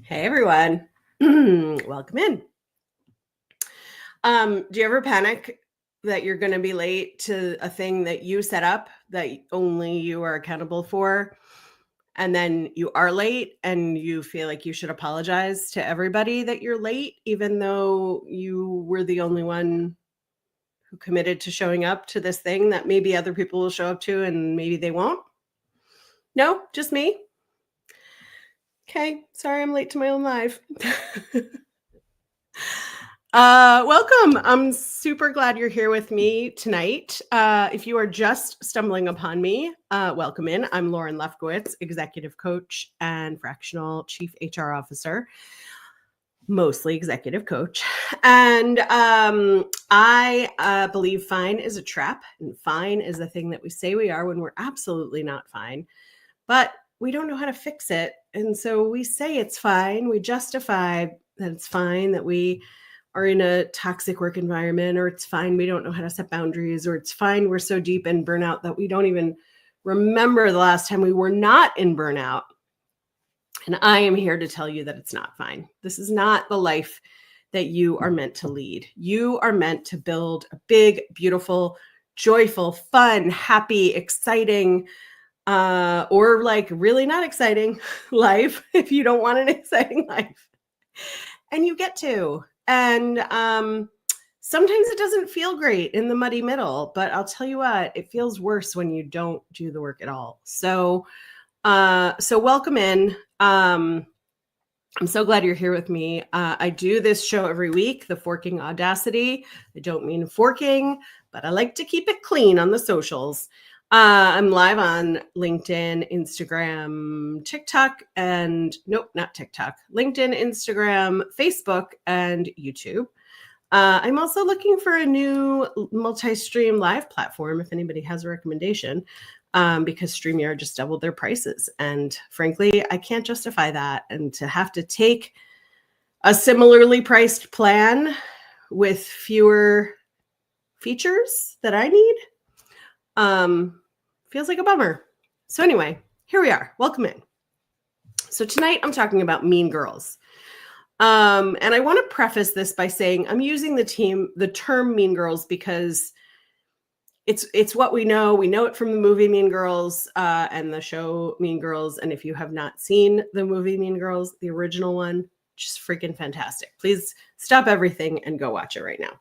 Hey everyone, welcome in. Do you ever panic that you're going to be late to a thing that you set up that only you are accountable for? And then you are late and you feel like you should apologize to everybody that you're late, even though you were the only one who committed to showing up to this thing that maybe other people will show up to and maybe they won't? No, just me? Okay, sorry I'm late to my own life. Welcome. I'm super glad you're here with me tonight. If you are just stumbling upon me, welcome in. I'm Lauren Lefkowitz, executive coach and fractional chief HR officer, mostly executive coach. And I believe fine is a trap, and fine is the thing that we say we are when we're absolutely not fine, but we don't know how to fix it. And so we say it's fine. We justify that it's fine, that we are in a toxic work environment, or it's fine we don't know how to set boundaries, or it's fine we're so deep in burnout that we don't even remember the last time we were not in burnout. And I am here to tell you that it's not fine. This is not the life that you are meant to lead. You are meant to build a big, beautiful, joyful, fun, happy, exciting, or like really not exciting life if you don't want an exciting life. And you get to. And sometimes it doesn't feel great in the muddy middle, but I'll tell you what, it feels worse when you don't do the work at all. So welcome in. I'm so glad you're here with me. I do this show every week, the Forking Audacity. I don't mean forking, but I like to keep it clean on the socials. I'm live on LinkedIn, Instagram, TikTok, and nope, not TikTok, LinkedIn, Instagram, Facebook, and YouTube. I'm also looking for a new multi-stream live platform if anybody has a recommendation, because StreamYard just doubled their prices. And frankly, I can't justify that. And to have to take a similarly priced plan with fewer features that I need, feels like a bummer. So anyway, here we are. Welcome in. So tonight I'm talking about Mean Girls. And I want to preface this by saying I'm using the term Mean Girls because it's what we know. We know it from the movie Mean Girls and the show Mean Girls. And if you have not seen the movie Mean Girls, the original one, just freaking fantastic. Please stop everything and go watch it right now.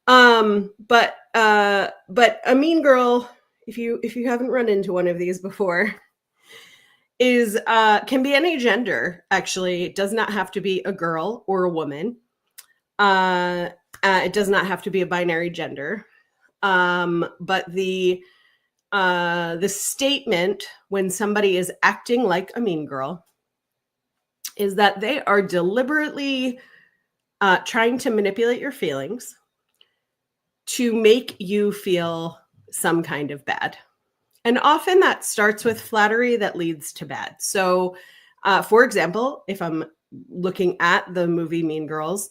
But a mean girl, if you haven't run into one of these before, is can be any gender. Actually, it does not have to be a girl or a woman. It does not have to be a binary gender. But the statement when somebody is acting like a mean girl is that they are deliberately trying to manipulate your feelings to make you feel some kind of bad. And often that starts with flattery that leads to bad. So, for example, if I'm looking at the movie Mean Girls,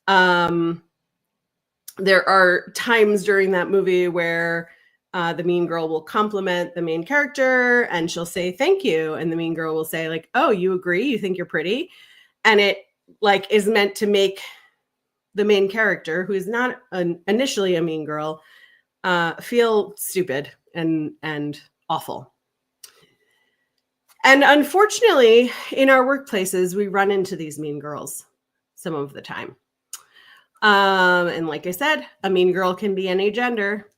there are times during that movie where the mean girl will compliment the main character and she'll say, "Thank you." And the mean girl will say like, "Oh, you agree? You think you're pretty?" And it like is meant to make the main character, who is not initially a mean girl, feel stupid and awful. And unfortunately, in our workplaces, we run into these mean girls some of the time. And like I said, a mean girl can be any gender.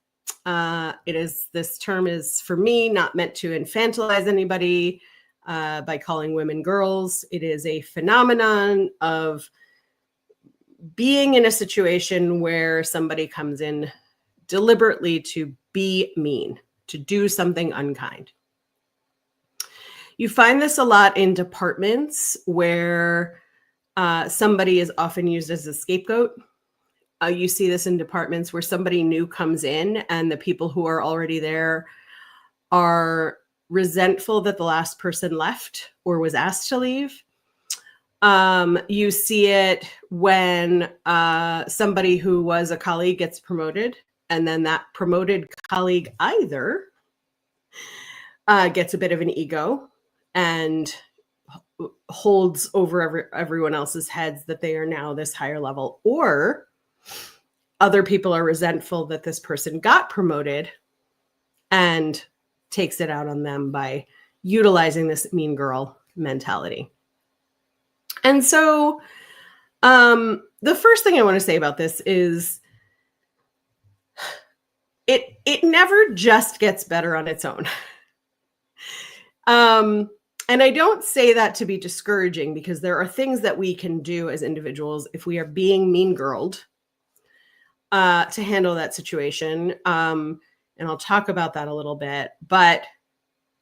This term is, for me, not meant to infantilize anybody by calling women girls. It is a phenomenon of being in a situation where somebody comes in deliberately to be mean, to do something unkind. You find this a lot in departments where somebody is often used as a scapegoat. You see this in departments where somebody new comes in and the people who are already there are resentful that the last person left or was asked to leave. You see it when somebody who was a colleague gets promoted, and then that promoted colleague either gets a bit of an ego and holds over everyone else's heads that they are now this higher level, or other people are resentful that this person got promoted and takes it out on them by utilizing this mean girl mentality. And so the first thing I want to say about this is it never just gets better on its own. And I don't say that to be discouraging, because there are things that we can do as individuals if we are being mean girled to handle that situation. And I'll talk about that a little bit, but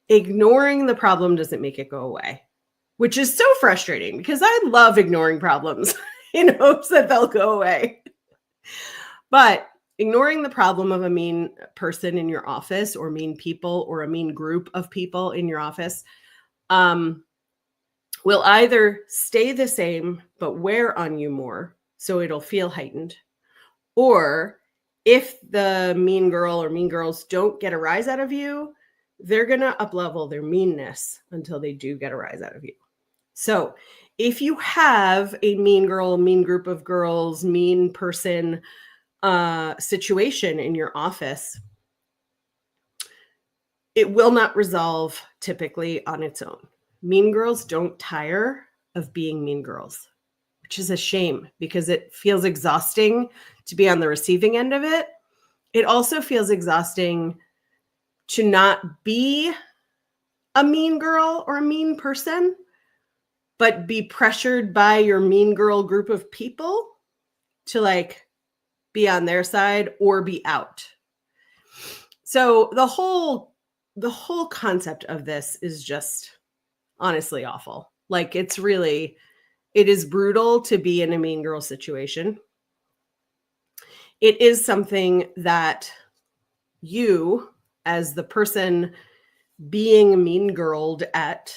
ignoring the problem doesn't make it go away, which is so frustrating because I love ignoring problems in hopes that they'll go away. But ignoring the problem of a mean person in your office, or mean people, or a mean group of people in your office will either stay the same but wear on you more, so it'll feel heightened, or if the mean girl or mean girls don't get a rise out of you, they're going to up-level their meanness until they do get a rise out of you. So if you have a mean girl, mean group of girls, mean person situation in your office, it will not resolve typically on its own. Mean girls don't tire of being mean girls, which is a shame because it feels exhausting to be on the receiving end of it. It also feels exhausting to not be a mean girl or a mean person, but be pressured by your mean girl group of people to like be on their side or be out. So the whole concept of this is just honestly awful. Like it is brutal to be in a mean girl situation. It is something that you, as the person being mean girled at,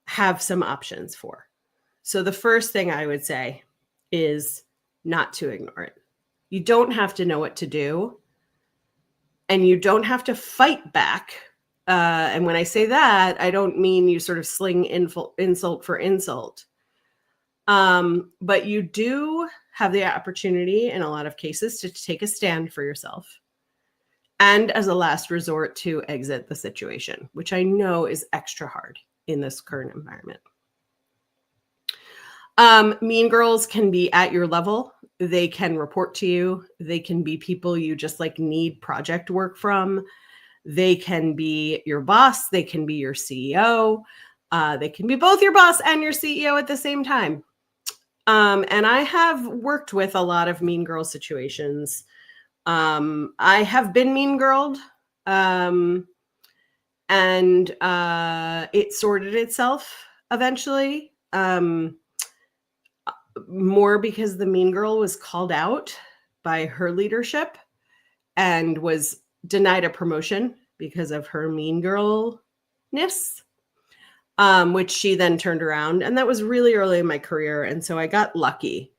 have some options for. So the first thing I would say is not to ignore it. You don't have to know what to do, and you don't have to fight back. And when I say that, I don't mean you sort of sling insult for insult. But you do have the opportunity in a lot of cases to take a stand for yourself, and as a last resort to exit the situation, which I know is extra hard in this current environment. Mean girls can be at your level. They can report to you. They can be people you just like need project work from. They can be your boss. They can be your CEO. They can be both your boss and your CEO at the same time. And I have worked with a lot of mean girl situations. I have been mean girled, and it sorted itself eventually. More because the mean girl was called out by her leadership and was denied a promotion because of her mean girlness, which she then turned around. And that was really early in my career. And so I got lucky.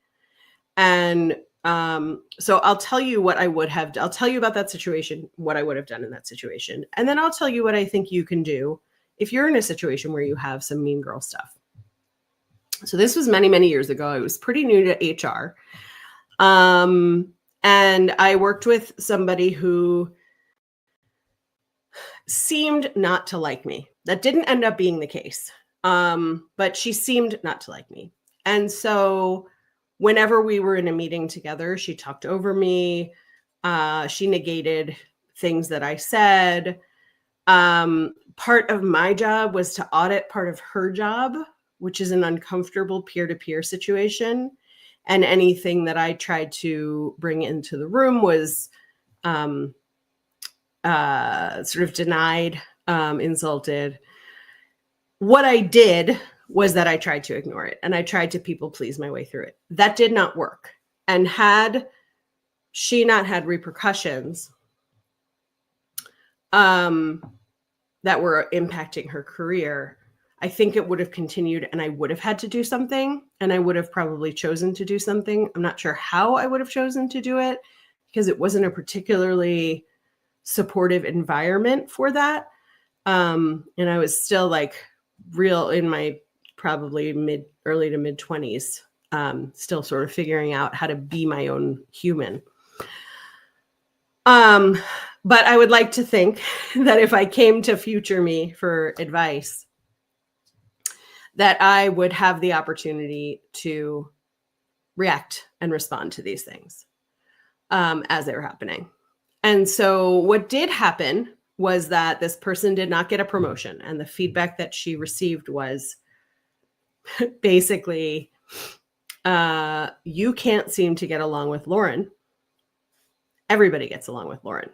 And so I'll tell you what I would have. I'll tell you about that situation, what I would have done in that situation. And then I'll tell you what I think you can do if you're in a situation where you have some mean girl stuff. So this was many, many years ago. I was pretty new to HR. And I worked with somebody who seemed not to like me. That didn't end up being the case. But she seemed not to like me. And so whenever we were in a meeting together, she talked over me. She negated things that I said. Part of my job was to audit part of her job, which is an uncomfortable peer-to-peer situation. And anything that I tried to bring into the room was sort of denied, insulted. What I did was that I tried to ignore it, and I tried to people please my way through it. That did not work. And had she not had repercussions that were impacting her career, I think it would have continued, and I would have had to do something, and I would have probably chosen to do something. I'm not sure how I would have chosen to do it because it wasn't a particularly supportive environment for that. And I was still like in my probably early to mid 20s, still sort of figuring out how to be my own human. But I would like to think that if I came to future me for advice, that I would have the opportunity to react and respond to these things as they were happening. And so what did happen was that this person did not get a promotion. And the feedback that she received was basically, you can't seem to get along with Lauren. Everybody gets along with Lauren.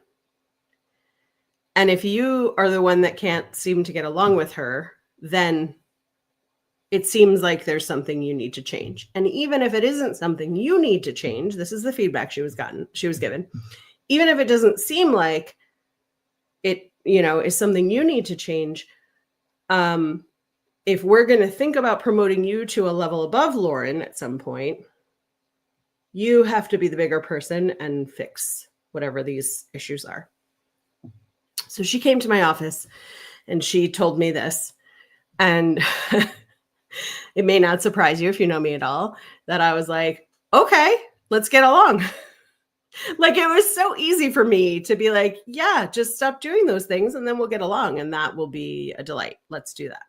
And if you are the one that can't seem to get along with her, then it seems like there's something you need to change. And even if it isn't something you need to change, this is the feedback she was given. Even if it doesn't seem like it, is something you need to change, if we're going to think about promoting you to a level above Lauren at some point, you have to be the bigger person and fix whatever these issues are. So she came to my office and she told me this, and it may not surprise you if you know me at all, that I was like, okay, let's get along. Like, it was so easy for me to be like, yeah, just stop doing those things and then we'll get along and that will be a delight. Let's do that.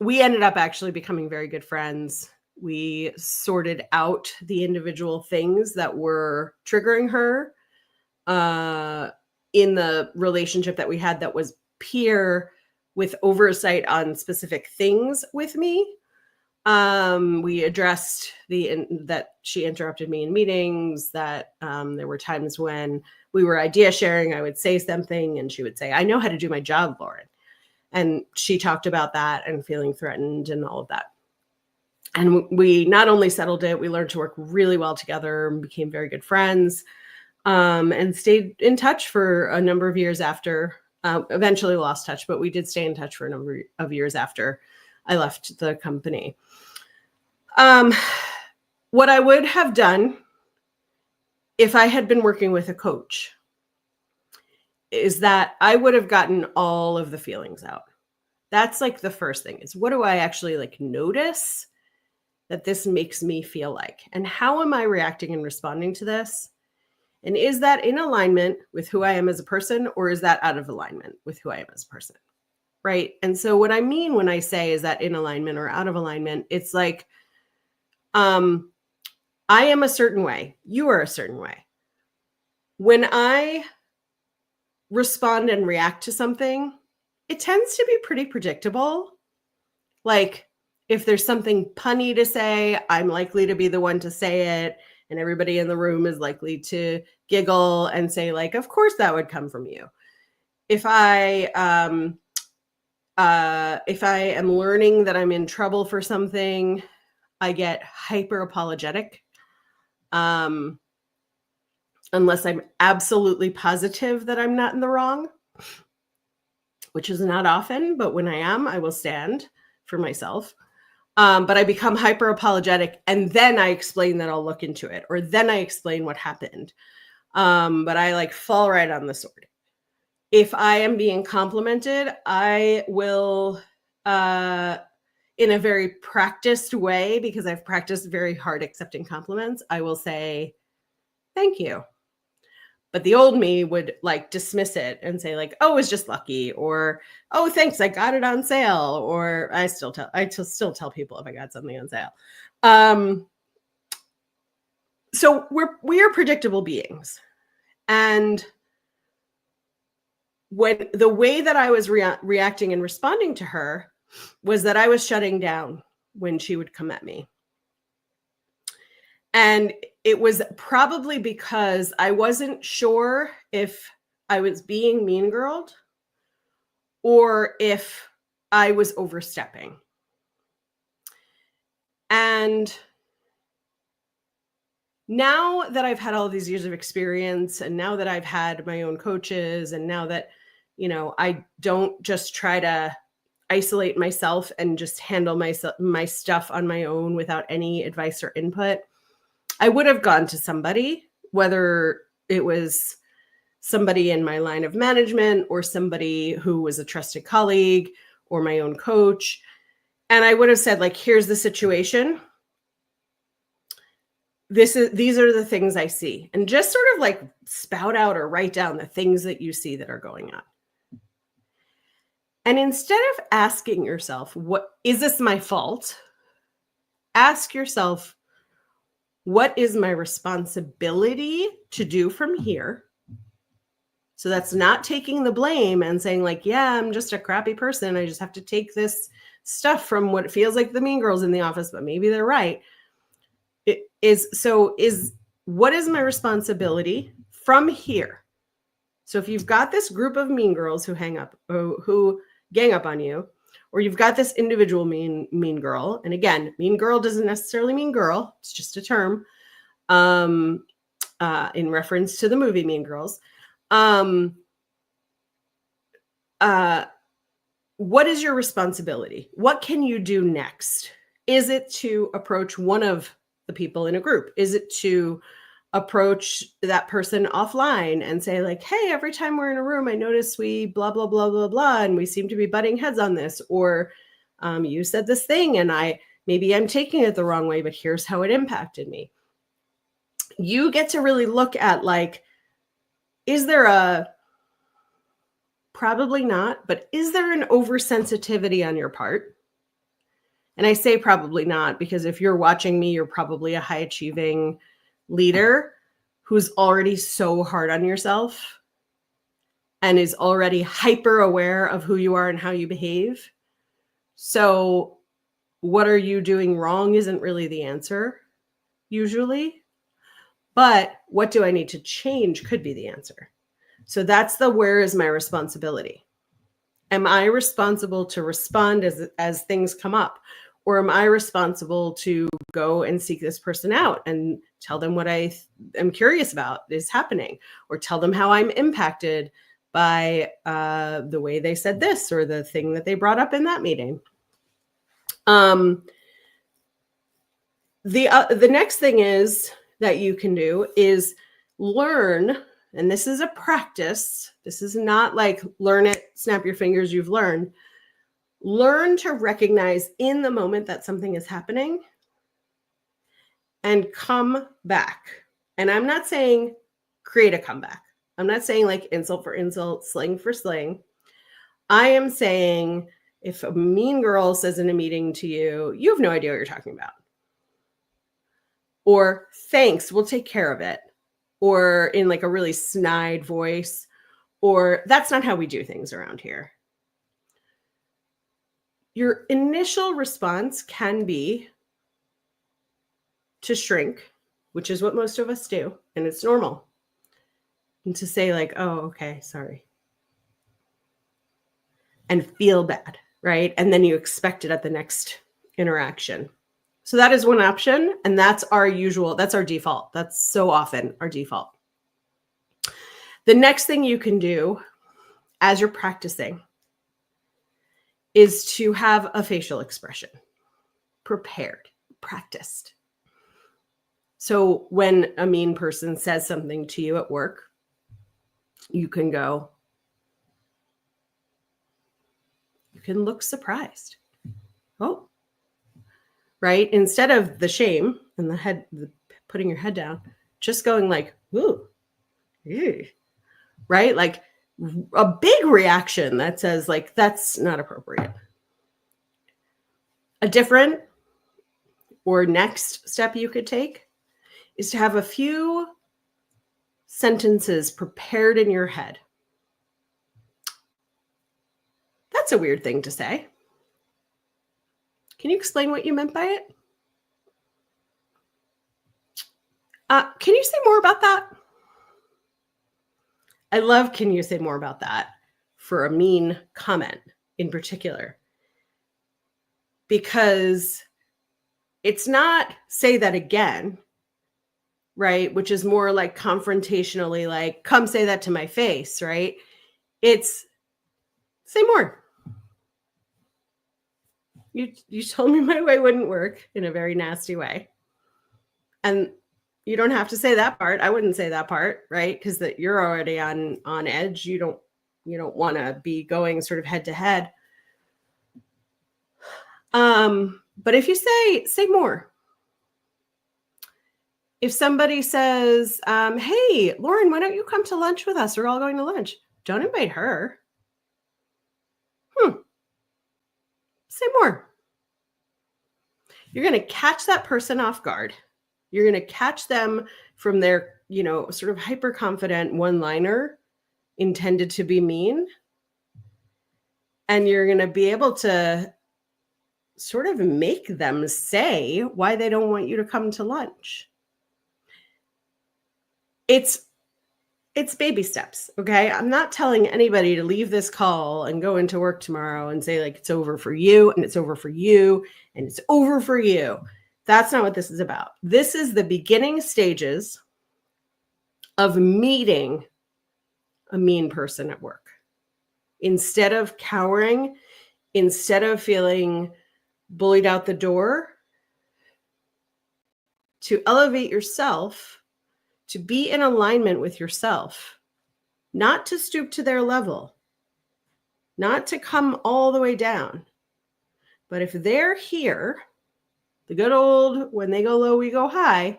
We ended up actually becoming very good friends. We sorted out the individual things that were triggering her in the relationship that we had that was peer with oversight on specific things with me. We addressed that she interrupted me in meetings, that there were times when we were idea sharing, I would say something and she would say, I know how to do my job, Lauren. And she talked about that and feeling threatened and all of that. And we not only settled it, we learned to work really well together and became very good friends, and stayed in touch for a number of years after. Eventually lost touch, but we did stay in touch for a number of years after I left the company. What I would have done if I had been working with a coach is that I would have gotten all of the feelings out. That's like the first thing, is what do I actually notice that this makes me feel like? And how am I reacting and responding to this? And is that in alignment with who I am as a person, or is that out of alignment with who I am as a person? Right. And so what I mean when I say, is that in alignment or out of alignment, it's like, I am a certain way. You are a certain way. When I respond and react to something, it tends to be pretty predictable. Like, if there's something punny to say, I'm likely to be the one to say it. And everybody in the room is likely to giggle and say, of course that would come from you. If I am learning that I'm in trouble for something, I get hyper apologetic. Unless I'm absolutely positive that I'm not in the wrong, which is not often, but when I am, I will stand for myself. But I become hyper apologetic, and then I explain that I'll look into it, or then I explain what happened. But I fall right on the sword. If I am being complimented, I will, in a very practiced way, because I've practiced very hard accepting compliments, I will say, thank you. But the old me would dismiss it and say oh, it was just lucky, or, oh, thanks, I got it on sale. Or I still tell people if I got something on sale. So we are predictable beings. And when the way that I was reacting and responding to her was that I was shutting down when she would come at me. And it was probably because I wasn't sure if I was being mean-girled or if I was overstepping. And now that I've had all these years of experience, and now that I've had my own coaches, and now that, I don't just try to isolate myself and just handle my stuff on my own without any advice or input, I would have gone to somebody, whether it was somebody in my line of management or somebody who was a trusted colleague or my own coach. And I would have said, like, here's the situation. These are the things I see. And just sort of like spout out or write down the things that you see that are going on. And instead of asking yourself, what is this my fault? Ask yourself, what is my responsibility to do from here? So that's not taking the blame and saying, like, yeah, I'm just a crappy person. I just have to take this stuff from what feels like the mean girls in the office, but maybe they're right. What is my responsibility from here? So if you've got this group of mean girls who gang up on you, or you've got this individual mean girl, and again, mean girl doesn't necessarily mean girl, it's just a term in reference to the movie Mean Girls. What is your responsibility? What can you do next? Is it to approach one of the people in a group? Is it to approach that person offline and say, like, hey, every time we're in a room, I notice we blah, blah, blah, blah, blah, and we seem to be butting heads on this. Or you said this thing and maybe I'm taking it the wrong way, but here's how it impacted me. You get to really look at, like, is there probably not, but is there an oversensitivity on your part? And I say probably not, because if you're watching me, you're probably a high achieving leader who's already so hard on yourself and is already hyper aware of who you are and how you behave. So what are you doing wrong isn't really the answer usually, but what do I need to change could be the answer. So that's where is my responsibility? Am I responsible to respond as things come up? Or am I responsible to go and seek this person out and tell them what I am curious about is happening, or tell them how I'm impacted by the way they said this or the thing that they brought up in that meeting? The next thing that you can do is learn, and this is a practice. This is not like learn it, snap your fingers, you've learned. Learn to recognize in the moment that something is happening and come back. And I'm not saying create a comeback. I'm not saying like insult for insult, slang for slang. I am saying if a mean girl says in a meeting to you, you have no idea what you're talking about. Or thanks, we'll take care of it. Or in like a really snide voice. Or that's not how we do things around here. Your initial response can be to shrink, which is what most of us do, and it's normal. And to say like, oh, okay, sorry. And feel bad, right? And then you expect it at the next interaction. So that is one option, and that's our default. That's so often our default. The next thing you can do as you're practicing is to have a facial expression prepared, practiced. So when a mean person says something to you at work, you can look surprised. Oh, right? Instead of the shame and putting your head down, just going like, ooh, ew, right? Like a big reaction that says like, that's not appropriate. A different or next step you could take is to have a few sentences prepared in your head. That's a weird thing to say. Can you explain what you meant by it? Can you say more about that? I love, can you say more about that for a mean comment in particular? Because it's not say that again, right? Which is more like confrontationally, like, come say that to my face, right? It's say more. You told me my way wouldn't work in a very nasty way. And You don't have to say that part. I wouldn't say that part, right? Because that you're already on edge. You don't want to be going sort of head to head. But if you say more. If somebody says, hey, Lauren, why don't you come to lunch with us? We're all going to lunch. Don't invite her. Say more. You're going to catch that person off guard. You're going to catch them from their, sort of hyper confident one-liner intended to be mean. And you're going to be able to sort of make them say why they don't want you to come to lunch. It's baby steps, okay? I'm not telling anybody to leave this call and go into work tomorrow and say, like, it's over for you, and it's over for you, and it's over for you. That's not what this is about. This is the beginning stages of meeting a mean person at work. Instead of cowering, instead of feeling bullied out the door, to elevate yourself, to be in alignment with yourself, not to stoop to their level, not to come all the way down. But if they're here, the good old, when they go low, we go high,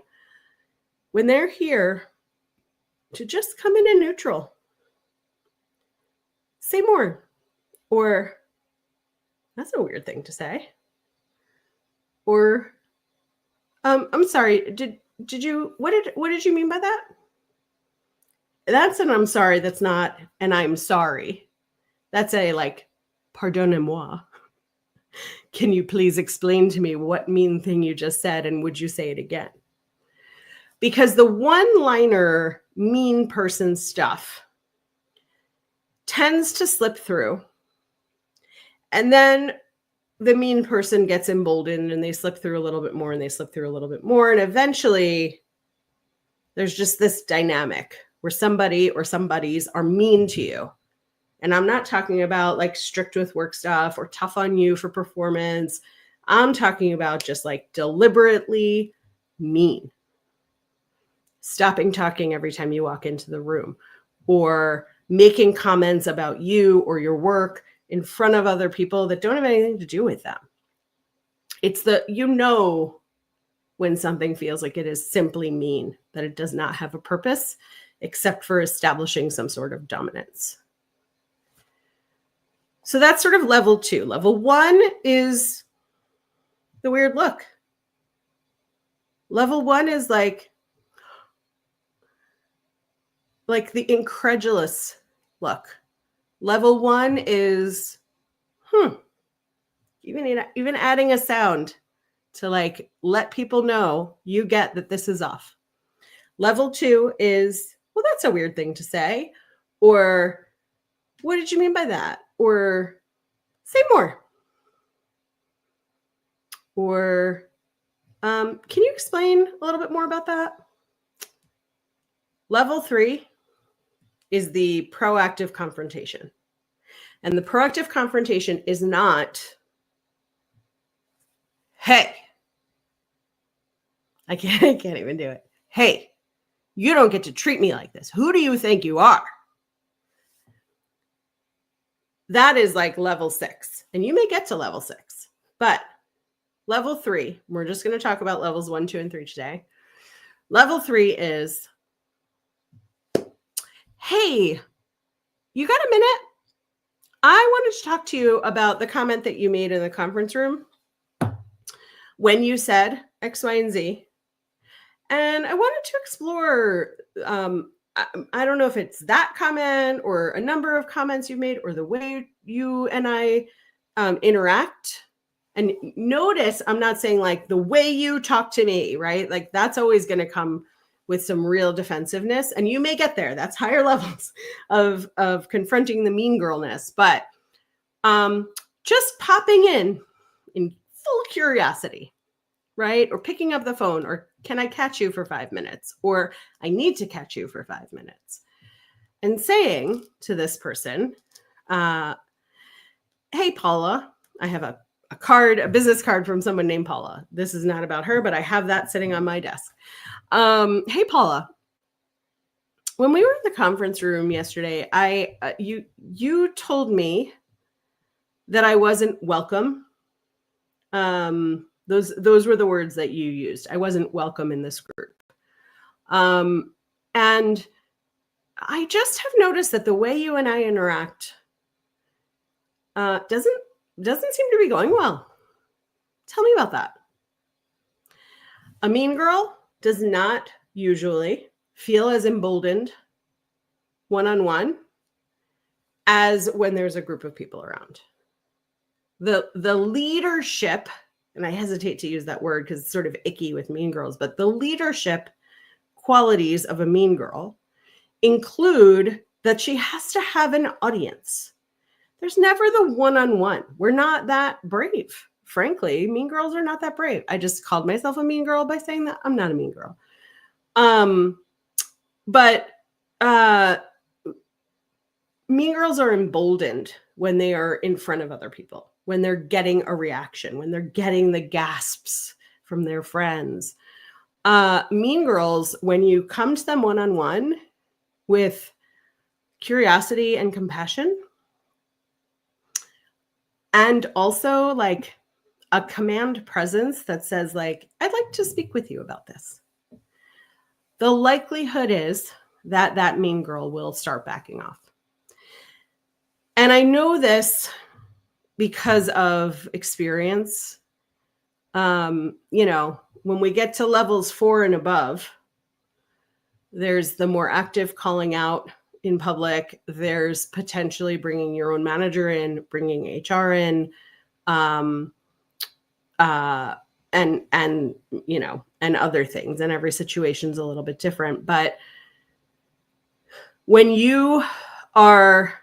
when they're here, to just come in neutral. Say more. Or, that's a weird thing to say. Or, I'm sorry, did you, what did you mean by that? That's an I'm sorry, that's not an I'm sorry. That's a like, pardonnez-moi. Can you please explain to me what mean thing you just said, and would you say it again? Because the one-liner mean person stuff tends to slip through. And then the mean person gets emboldened and they slip through a little bit more and they slip through a little bit more. And eventually there's just this dynamic where somebody or somebodies are mean to you. And I'm not talking about like strict with work stuff or tough on you for performance. I'm talking about just like deliberately mean. Stopping talking every time you walk into the room, or making comments about you or your work in front of other people that don't have anything to do with them. It's when something feels like it is simply mean, that it does not have a purpose except for establishing some sort of dominance. So that's sort of level 2. Level 1 is the weird look. Level 1 is like the incredulous look. Level 1 is, even adding a sound to like let people know you get that this is off. Level 2 is, well, that's a weird thing to say. Or, what did you mean by that? Or, say more. Or, can you explain a little bit more about that? Level 3 is the proactive confrontation. And the proactive confrontation is not, hey, I can't even do it. Hey, you don't get to treat me like this. Who do you think you are? That is like level 6. And you may get to level 6. But level 3, we're just going to talk about levels 1, 2, and 3 today. Level 3 is, hey, you got a minute? I wanted to talk to you about the comment that you made in the conference room when you said X, Y, and Z. And I wanted to explore, I don't know if it's that comment or a number of comments you made or the way you and I interact. And notice I'm not saying like the way you talk to me, right? Like that's always going to come with some real defensiveness. And you may get there. That's higher levels of confronting the mean girlness. But just popping in full curiosity, right? Or picking up the phone, or can I catch you for 5 minutes? Or I need to catch you for 5 minutes. And saying to this person, hey, Paula, I have a a business card from someone named Paula. This is not about her, but I have that sitting on my desk. Hey, Paula. When we were in the conference room yesterday, you told me that I wasn't welcome. Those were the words that you used. I wasn't welcome in this group. And I just have noticed that the way you and I interact doesn't seem to be going well. Tell me about that. A mean girl does not usually feel as emboldened one-on-one as when there's a group of people around. The leadership, and I hesitate to use that word because it's sort of icky with mean girls, but the leadership qualities of a mean girl include that she has to have an audience. There's never the one-on-one. We're not that brave. Frankly, mean girls are not that brave. I just called myself a mean girl by saying that. I'm not a mean girl. But mean girls are emboldened when they are in front of other people, when they're getting a reaction, when they're getting the gasps from their friends. Mean girls, when you come to them one-on-one with curiosity and compassion, and also like a command presence that says like, I'd like to speak with you about this. The likelihood is that that mean girl will start backing off. And I know this because of experience. When we get to levels 4 and above, there's the more active calling out in public. There's potentially bringing your own manager in, bringing HR in, and other things. And every situation's a little bit different. But when you are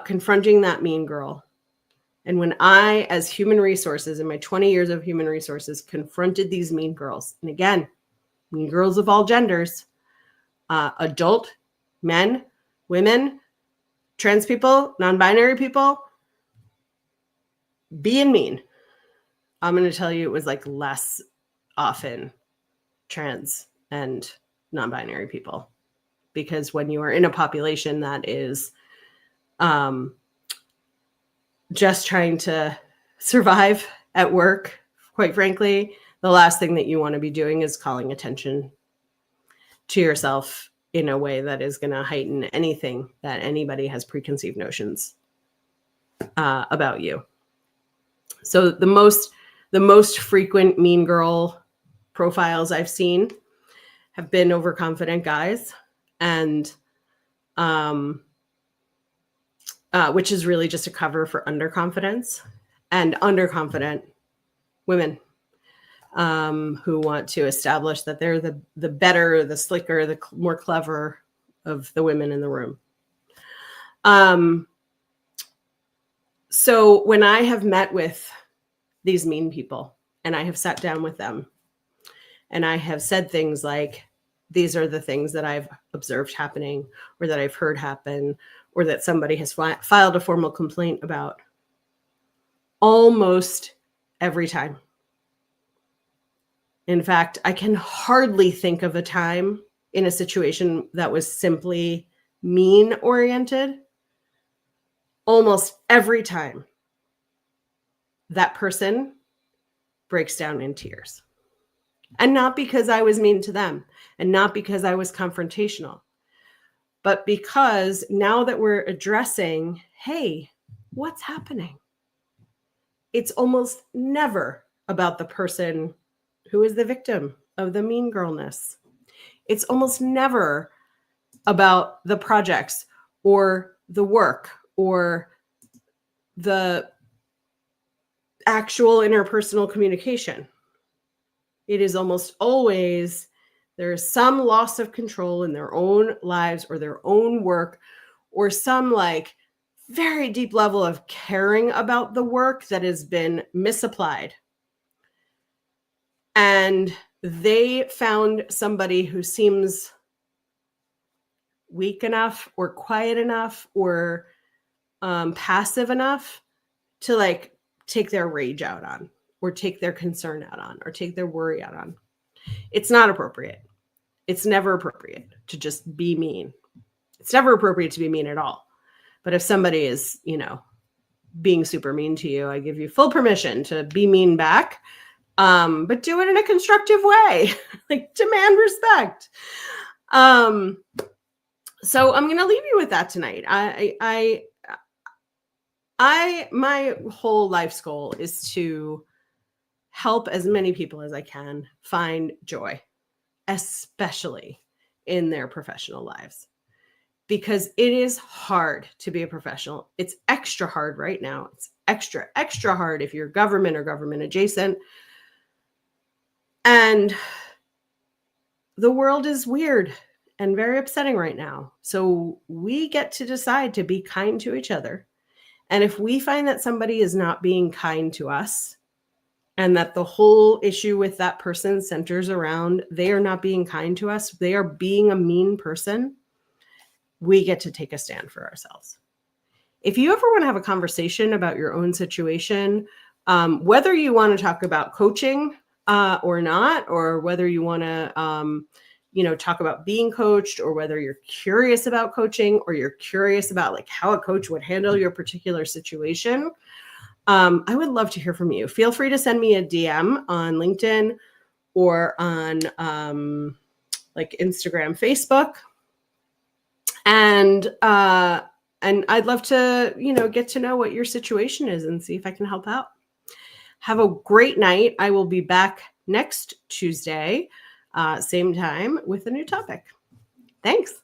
confronting that mean girl, and when I, as human resources, in my 20 years of human resources, confronted these mean girls, and again, mean girls of all genders, adult, men, women, trans people, non-binary people, being mean. I'm going to tell you it was like less often trans and non-binary people. Because when you are in a population that is just trying to survive at work, quite frankly, the last thing that you want to be doing is calling attention to yourself in a way that is going to heighten anything that anybody has preconceived notions about you. So the most frequent mean girl profiles I've seen have been overconfident guys, and which is really just a cover for underconfidence, and underconfident women who want to establish that they're the better, the slicker, the more clever of the women in the room. So when I have met with these mean people and I have sat down with them and I have said things like, these are the things that I've observed happening, or that I've heard happen, or that somebody has filed a formal complaint about, almost every time. In fact, I can hardly think of a time in a situation that was simply mean oriented. Almost every time, that person breaks down in tears. And not because I was mean to them, and not because I was confrontational, but because now that we're addressing, hey, what's happening? It's almost never about the person who is the victim of the mean girlness. It's almost never about the projects or the work or the actual interpersonal communication. It is almost always there is some loss of control in their own lives or their own work, or some like very deep level of caring about the work that has been misapplied. And they found somebody who seems weak enough or quiet enough or passive enough to like take their rage out on, or take their concern out on, or take their worry out on. It's not appropriate. It's never appropriate to just be mean. It's never appropriate to be mean at all. But if somebody is, being super mean to you, I give you full permission to be mean back, but do it in a constructive way. Like, demand respect. So I'm going to leave you with that tonight. My whole life's goal is to help as many people as I can find joy, especially in their professional lives, because it is hard to be a professional. It's extra hard right now. It's extra hard if you're government or government adjacent. And the world is weird and very upsetting right now. So we get to decide to be kind to each other. And if we find that somebody is not being kind to us, and that the whole issue with that person centers around they are not being kind to us, they are being a mean person, we get to take a stand for ourselves. If you ever want to have a conversation about your own situation, whether you want to talk about coaching or not, or whether you want to talk about being coached, or whether you're curious about coaching, or you're curious about like how a coach would handle your particular situation, I would love to hear from you. Feel free to send me a DM on LinkedIn or on like Instagram, Facebook. And I'd love to, get to know what your situation is and see if I can help out. Have a great night. I will be back next Tuesday, same time, with a new topic. Thanks.